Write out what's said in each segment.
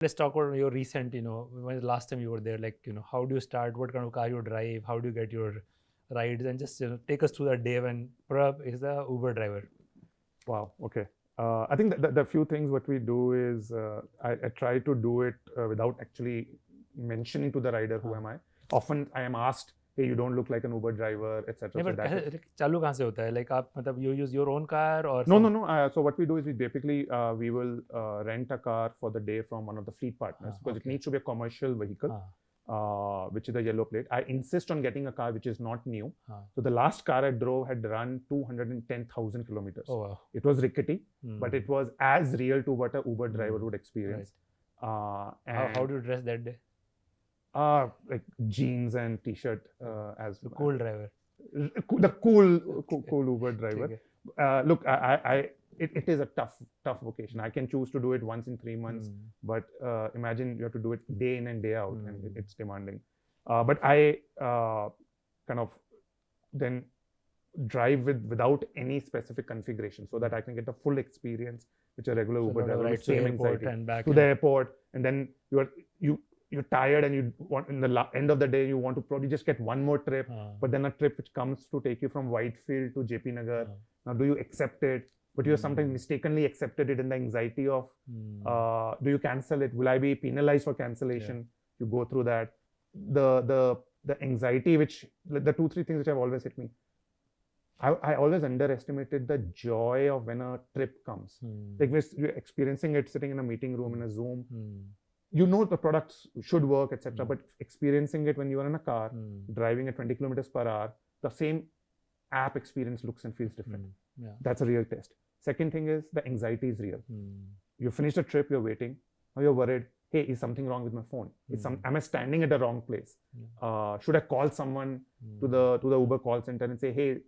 Let's talk about your recent, when was the last time you were there? Like, how do you start? What kind of car you drive? How do you get your rides? And just take us through that day when Prabh is the Uber driver. Wow. Okay. I think the few things what we do is I try to do it without actually mentioning to the rider who am I. Often I am asked, hey, you don't look like an Uber driver, etc. Yeah, but चालू कहाँ से होता है? Like आप मतलब you use your own car or? No. So what we do is we basically we will rent a car for the day from one of the fleet partners because it needs to be a commercial vehicle. Which is a yellow plate. I insist on getting a car which is not new. So the last car I drove had run 210,000 kilometers. Oh, wow. It was rickety, but it was as real to what a Uber driver would experience. Right. How do you dress that day? Like jeans and t-shirt as the cool driver. The cool Uber driver. Look, it is a tough vocation. I can choose to do it once in 3 months, but imagine you have to do it day in and day out, and it's demanding. But I kind of then drive without any specific configuration so that I can get the full experience which a regular Uber driver right, same airport and back to the airport, and then you're tired and you want in the end of the day you want to probably just get one more trip, but then a trip which comes to take you from Whitefield to JP Nagar. Now, do you accept it? But you have sometimes mistakenly accepted it in the anxiety of, do you cancel it? Will I be penalized for cancellation? You go through that. The anxiety, which the 2-3 things which have always hit me. I always underestimated the joy of when a trip comes. Like we're experiencing it sitting in a meeting room in a Zoom. You know the products should work, etc. But experiencing it when you are in a car, driving at 20 kilometers per hour, the same app experience looks and feels different. That's a real test. Second thing is the anxiety is real. You finish the trip, you're waiting. Now you're worried, hey, is something wrong with my phone? Am I standing at the wrong place? Should I call someone to the Uber call center and say, hey,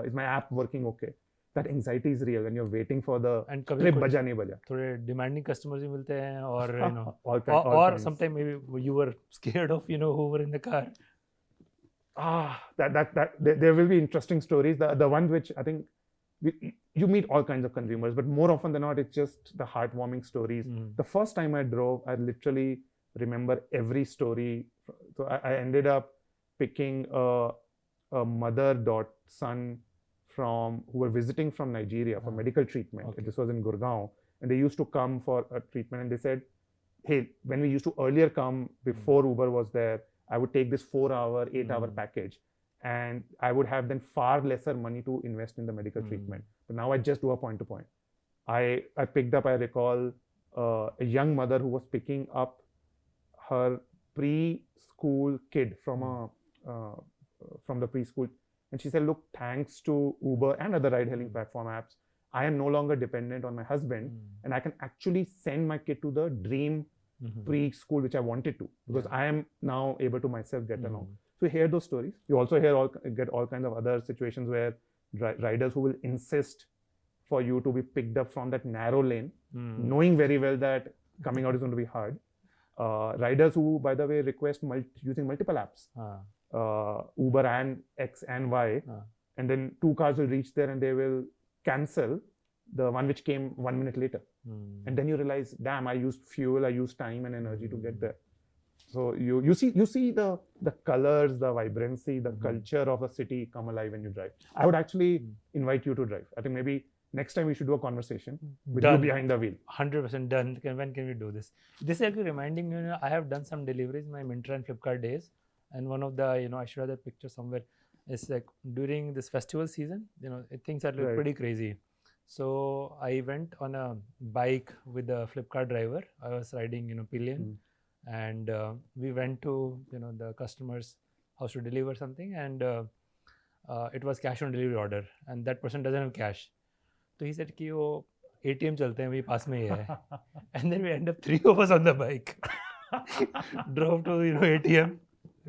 is my app working okay? That anxiety is real when you're waiting for the trip baja nahi baja. थोड़े demanding customers भी मिलते हैं or sometimes maybe you were scared of who were in the car. There will be interesting stories. The ones which I think you meet all kinds of consumers, but more often than not, it's just the heartwarming stories. The first time I drove, I literally remember every story. So I ended up picking a mother-son who were visiting from Nigeria for medical treatment. This was in Gurgaon, and they used to come for a treatment, and they said, hey, when we used to earlier come before Uber was there, I would take this 4-hour, 8-hour package, and I would have then far lesser money to invest in the medical treatment. But now I just do a point-to-point. I picked up, I recall, a young mother who was picking up her preschool kid from the preschool. And she said, look, thanks to Uber and other ride-hailing platform apps, I am no longer dependent on my husband, and I can actually send my kid to the dream preschool which I wanted to, because I am now able to myself get along. So you hear those stories. You also get all kinds of other situations where riders who will insist for you to be picked up from that narrow lane, knowing very well that coming out is going to be hard. Riders who, by the way, request using multiple apps. Uber and X and Y, and then 2 cars will reach there and they will cancel the one which came 1 minute later. And then you realize, damn, I used fuel, I used time and energy to get there. So you see the colors, the vibrancy, the culture of a city come alive when you drive. I would actually invite you to drive. I think maybe next time we should do a conversation with you behind the wheel. 100% done. When can we do this? This is actually reminding me, I have done some deliveries in my Myntra and Flipkart days. And one of the, I should have that picture somewhere. It's like during this festival season, things are pretty crazy. So I went on a bike with the Flipkart driver. I was riding, pillion, and we went to, the customer's house to deliver something, and it was cash on delivery order, and that person doesn't have cash. So he said, "Ki wo ATM chalte hain, wahi paas mein hi hai." And then we end up 3 of us on the bike, drove to ATM.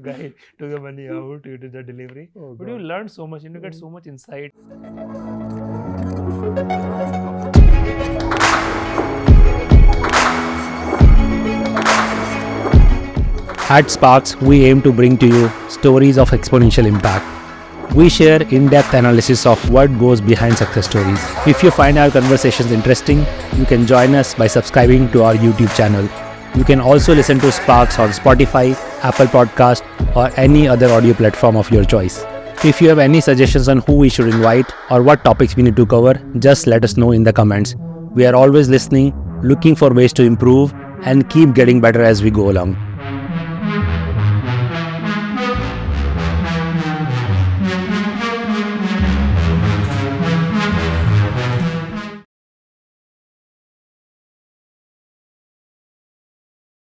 Guy took the money out, you did the delivery. But you learn so much, you get so much insight. At SparX, we aim to bring to you stories of exponential impact. We share in-depth analysis of what goes behind success stories. If you find our conversations interesting, you can join us by subscribing to our YouTube channel. You can also listen to SparX on Spotify, Apple Podcast, or any other audio platform of your choice. If you have any suggestions on who we should invite or what topics we need to cover, just let us know in the comments. We are always listening, looking for ways to improve, and keep getting better as we go along.